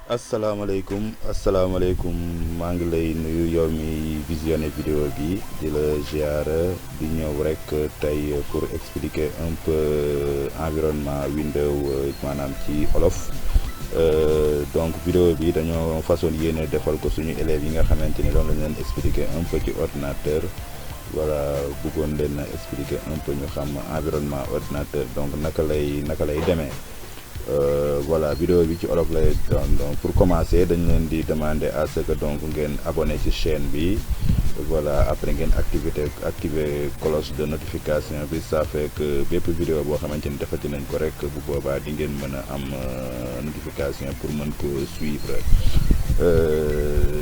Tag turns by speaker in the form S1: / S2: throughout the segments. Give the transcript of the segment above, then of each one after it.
S1: asalaamaaleykum maa ngi lay nuyu yow mi visionné vidéo bi di la ziara di ñëw rek tey pour expliquer un peu environnement Windows maanaam ci olof. Donc vidéo bi dañoo façon yéene defal ko suñu élèves yi nga xamante ni loolu lañ leen expliquer un peu ci ordinateur. Voilà bëggoon leen expliquer un peu ñu xam environnement ordinateur donc naka lay demee. Voilà vidéo bi ci olof lay doon. Donc pour commencer dañ leen di demander à ce que donc ngeen abonné ci chaîne bi. Voilà après ngeen activer cloche de notification bi, ça fait que bépp vidéo boo xamante ni defati nañ ko rek bu boobaa di ngeen mën a am notification pour mën ko suivre.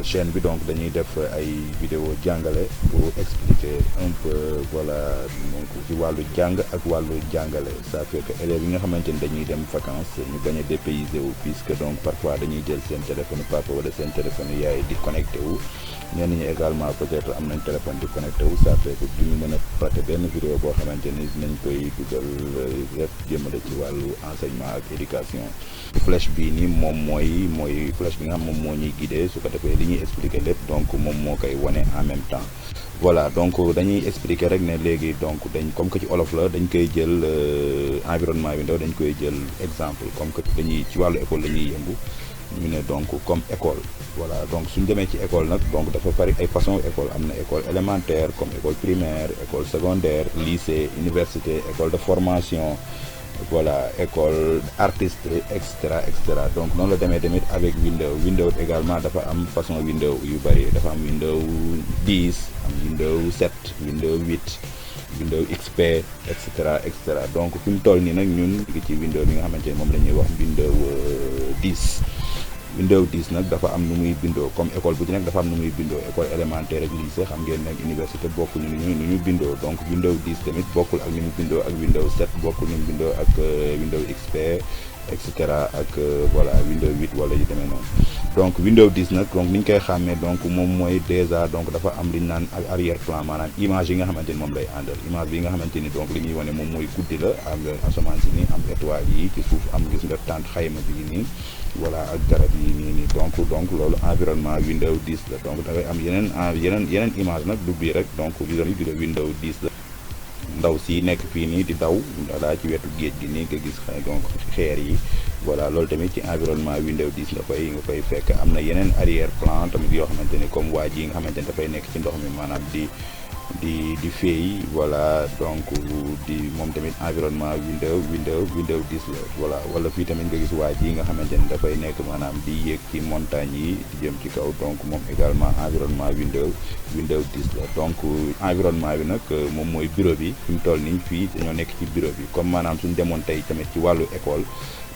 S1: Chaîne bi donc dañuy def ay vidéo jàngale pour expliquer un peu voilà donc ci wàllu jàng ak wàllu jàngale, ça fait que élèves yi nga xamante ni dañuy dem vacances ñu bañ a dépaysé wu, puisque donc parfois dañuy jël seen téléphone papa wala seen téléphone yaay di connecté wu. ñenn ñi également peut-être am nañ téléphone di connecté wu, ça fait que du ñu mën a raté benn vidéo boo xamante ni dinañ koy dugal lépp jëmale ci wàllu enseignement ak éducation. Flèche bii nii moom mooy flèche bi nga xam moom moo ñuy guider, su ko defee li ñuy expliquer lépp donc moom moo koy wane en même temps. Voilà donc dañuy expliquer rek ne léegi donc comme que ci olof la dañ koy jël environnement bi ndaw dañ koy jël exemple comme que dañuy ci wàllu école la ñuy yëngu. ñu ne donc comme école, voilà donc suñu demee ci école nag donc dafa bari ay façon école, am na école élémentaire comme école primaire, école secondaire, lycée, université, école de formation, voilà école artiste et cetera. Donc noonu la demee tamit avec Windows également dafa am façon Windows yu bari, dafa am Windows 10, am Windows 7, Windows 8, Windows XP et cetera. Donc fi mu toll nii nag ñun ngi ci Windows bi nga xamante ne moom la ñuy wax Windows 10. Windows 10 nag dafa am nu muy bindoo, comme école bu ci nekk dafa am nu muy bindoo, école élémentaire ak lycée xam ngeen ne université bokkuñu nu ñu bindoo. Donc Windows 10 tamit bokkul ak ni mu bindoo ak Windows 7, bokkul ni mu bindoo ak Windows XP et cetera ak voilà Windows 8 wala yu demee noonu. Donc Windows 10 nag donc ni ñu koy xàmmee donc moom mooy déjà donc dafa am li ñu naan arrière plan, maanaam image yi nga xamante ni moom lay àndal. Image bi nga xamante ni donc li ñuy wane moom mooy guddi la, am asamaan si nii, am étoiles yi ci suuf, am gis nga tànt xayma bi nii. Voilà ak garab yi nii donc loolu environnement Windows 10 la. Donc dafay am yeneen image nag du bii rek, donc Windows 10 la. Ndaw si nekk fii nii di daw voilà ci wetu géej gi nii nga gis donc xeer yi, voilà loolu tamit ci environnement Windows 10 nga koy fekk. Am na yeneen arrière plan tamit yoo xamante ni comme waa ji nga xamante ni dafay nekk ci ndox mi maanaam di feey, voilà donc di moom tamit environnement Windows 10 la. Voilà wala fii tamit nga gis waa ji nga xamante ni dafay nekk maanaam di yéeg ci montagne yi di jëm ci kaw, donc moom également environnement Windows 10 la. Donc environnement bi nag moom mooy bureau bi. Fi mu toll nii fii dañoo nekk ci bureau bi, comme maanaam suñu demoon tey tamit ci wàllu école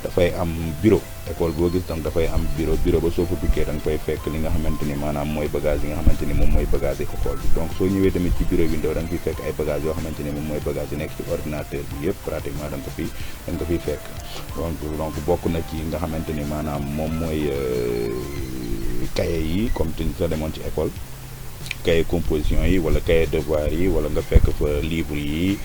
S1: dafay am bureau, école boo gis donc dafay am bureau ba soo fa duggee da nga fay fekk li nga xamante ni maanaam mooy bagage yi nga xamante ni moom mooy bagage yi école bi. Donc soo ñëwee tamit ci bureau Windows da nga fiy fekk ay bagage yoo xamante ni moom mooy bagage yi nekk ci ordinateur bi yëpp pratiquement da nga ko fiy fekk. Donc bokk na ci nga xamante ni maanaam moom mooy cahier yi, comme te soo demoon ci école cahier composition yi wala cahier devoir yi, wala nga fekk fa livre yi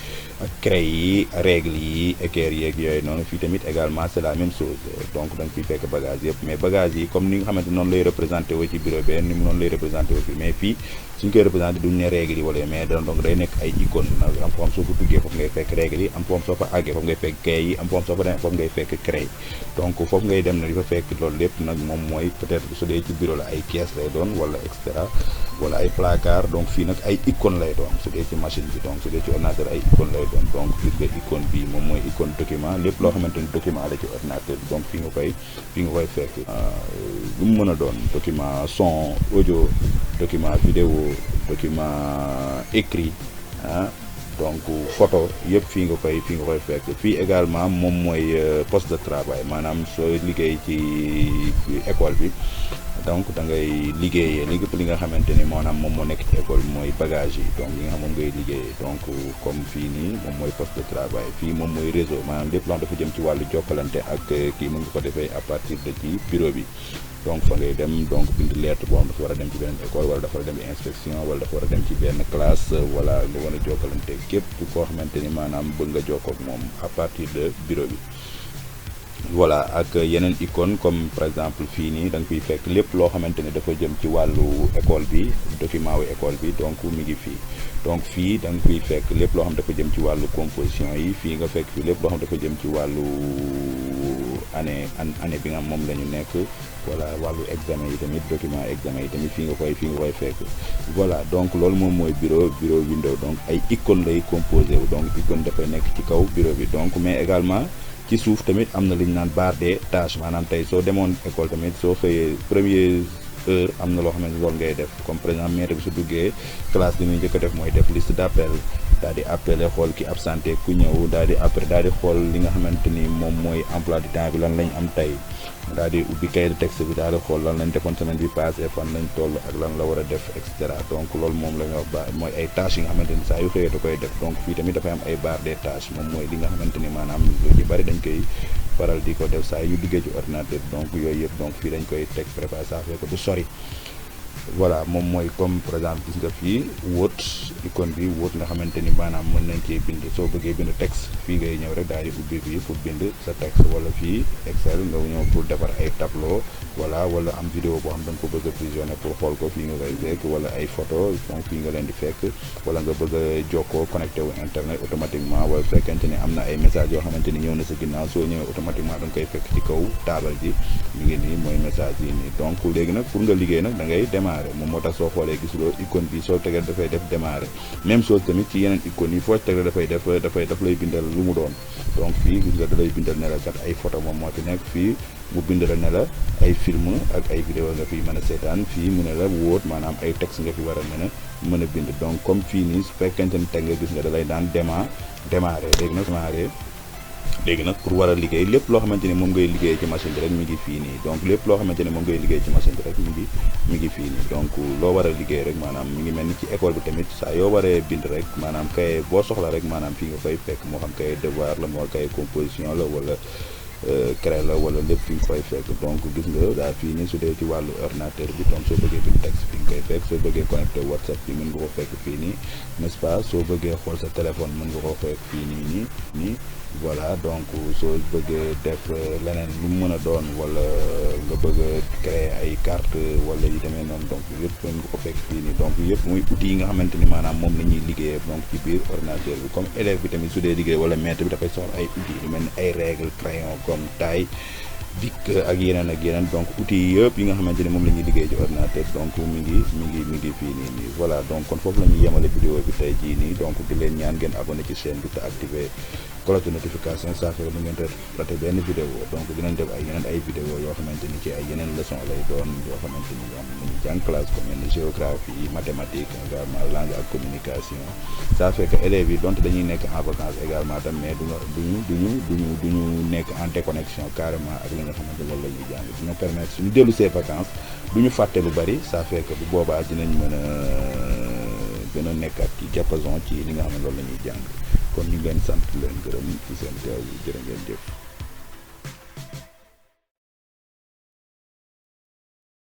S1: ak craie yi, règle yi, équerre yeeg yooyu noonu. Fii tamit également c'est la même chose, donc da nga fiy fekk bagage yëpp. Mais bagage yi comme ni nga xamante noonu lay représenté wu ci bureau bi ni mu noonu lay représenté wu fii, mais fii suñ koy représenté duñ ne règle yi wala, mais donc day nekk ay icône. Am foo xam soo fa duggee foofu ngay fekk règle yi, am foo xam soo fa àggee foofu ngay fekk cahier yi, am foo xam soo fa demee foofu ngay fekk craie. Donc foofu ngay dem na di fa fekk loolu lépp nag moom mooy peut-être su dee ci bureau la ay caisse lay doon wala et cetera, wala ay placard. Donc fii nag ay icône lay doon su dee ci machine bi, donc su dee ci ordinateur ay icône lay doon. Donc gis nga icône bi moom mooy icône document, lépp loo xamante ni document la ci ordinateur bi, donc fii nga koy fekk. lu mu mën a doon document son, audio, document vidéo, document écrit donc photo yëpp fii nga koy fekk. Fii également moom mooy poste de travail, maanaam sooy liggéey ci école bi donc da ngay liggéeyee lépp li nga xamante ni maanaam moom moo nekk ci école bi mooy bagage yi, donc li nga xam moom ngay liggéeyee. Donc comme fii nii moom mooy poste de travail, fii moom mooy réseau, maanaam lépp loo dafa jëm ci wàllu jokkalante ak kii mën nga ko defee à partir de ci bureau bi. Donc fa ngay dem donc bind lettre boo xam dafa war a dem ci beneen école, wala dafa war a dem inspection, wala dafa war a dem ci benn classe, wala nga war a jokkalante képp koo xamante ni maanaam bëgg nga jokkoo ak moom à partir de bureau bi. voilà ak yeneen icône comme par exemple fii nii da nga fiy fekk lépp loo xamante ne dafa jëm ci wàllu école bi document wu école bi donc mi ngi fii donc fii da nga fiy fekk lépp loo xam dafa jëm ci wàllu composition yi fii nga fekk fii lépp loo xam dafa jëm ci wàllu année bi nga xam moom la ñu nekk voilà wàllu examen yi tamit document examen yi tamit fii nga koy fekk voilà donc loolu moom mooy bureau window donc ay icône lay composé wu donc icône dafay nekk ci kaw bureau bi donc mais également ci suuf tamit am na li ñu naan barre des tâches maanaam tey soo demoon école tamit soo xëyee première heure am na loo xam ne loolu ngay def comme par exemple maître bi su duggee classe li muy njëkk a def mooy def liste d'appel daal di appelé xool ki absenté ku ñëw daal di après daal di xool li nga xamante ni moom mooy emploi du temps bi lan lañ am tey daal di ubbi cahier de texte bi daal di xool lan lañ defoon semaine bi passé fan lañ toll ak lan la war a def et cetera donc loolu moom la ñuy wax ba mooy ay tâches yi nga xamante ni saa yu xëyee da koy def donc fii tamit dafay am ay barre des tâches moom mooy li nga xamante ni maanaam lu ci bari dañ koy faral di ko def saa yu duggee ci ordinateur donc yooyu yëpp donc fii dañ koy teg préparé ça fait que du sori voilà moom mooy comme par exemple gis nga fii Word icône bi Word nga xamante ni maanaam mën nañ cee bind soo bëggee bind texte fii ngay ñëw rek daal di ubbi fii pour bind sa texte wala fii Excel nga ñëw pour defar ay tableau voilà wala am vidéo boo xam da nga ko bëgg a visionner pour xool ko fii nga koy fekk wala ay photo donc fii nga leen di fekk wala nga bëgg a jokkoo connecté wu internet automatiquement wala fekkente ni am na ay message yoo xamante ni ñëw na sa ginnaaw soo ñëwee automatiquement da nga koy fekk ci kaw taabal ji mi ngi nii mooy message yi nii donc léegi nag pour nga liggéey nag da ngay démarrer moom moo tax soo xoolee gisuloo icône bi soo tegee dafay def démarrer même chose tamit ci yeneen icône yi foo tegee dafay daf lay bindal lu mu doon donc fii gis nga da lay bindal ne la kat ay photo moom moo fi nekk fii mu bind la ne la ay film ak ay vidéo nga fi mën a seetaan fii mu ne la Word maanaam ay texte nga fi war a mën a bind donc comme fii nii su fekkente ni teg nga gis nga da lay daan démarrer léegi nag pour war a liggéey lépp loo xamante ni moom ngay liggéey ci machine bi rek mi ngi fii nii donc lépp loo xamante ni moom ngay liggéey ci machine bi rek mi ngi fii nii donc loo war a liggéey rek maanaam mi ngi mel ni ci école bi tamit saa yoo waree bind rek maanaam kaye boo soxla rek maanaam fii nga koy fekk moo xam kaye devoir la moo kaye composition la wala créé la wala lépp fi nga koy fekk donc gis nga daal fii nii su dee ci wàllu ordinateur bi donc soo bëggee bind texte fi nga koy fekk soo bëggee connecté WhatsApp bi mën nga ko fekk fii nii n'est-ce pas soo bëggee xool sa téléphone mën nga ko fekk fii nii voilà donc soo bëggee def leneen lu mu mën a doon wala nga bëgg a créer ay carte wala yu demee noonu donc yëpp mën nga ko fekk fii nii donc yëpp muy outils yi nga xamante ni maanaam moom la ñuy liggéeyee donc ci biir ordinateur bi comme élève bi tamit su dee liggéey wala maître bi dafay soxla ay outils yu mel ni ay règles crayon comme taille bic ak yeneen donc outils yëpp yi nga xamante ni moom la ñuy liggéey ci ordinateur donc mi ngi fii nii voilà donc kon foofu la ñuy yemale vidéo bi tey jii nii donc di leen ñaan ngeen abonné ci chaîne bi te activé cloche de notification ça fait lu ngeen raté benn vidéo donc dinañ def ay vidéo yoo xamante ni ci ay yeneen leçon lay doon yoo xamante ni yoo xam ne ñu jàng classe comme yenn géographie mathématique également langue ak communication ça fait que élèves yi donte dañuy nekk en vacances également tam mais duñu nekk en déconnexion carrément ak li nga xamante loolu la ñuy jàng dina permettre suñu dellu see vacances duñu fàtte lu bari ça fait que bu boobaa dinañ mën a gën a nekkat ci diapason ci li nga xam ne loolu la ñuy jàng kon ñu ngeen sant leen gërëm ci seen teew bi jërë ngeen jëf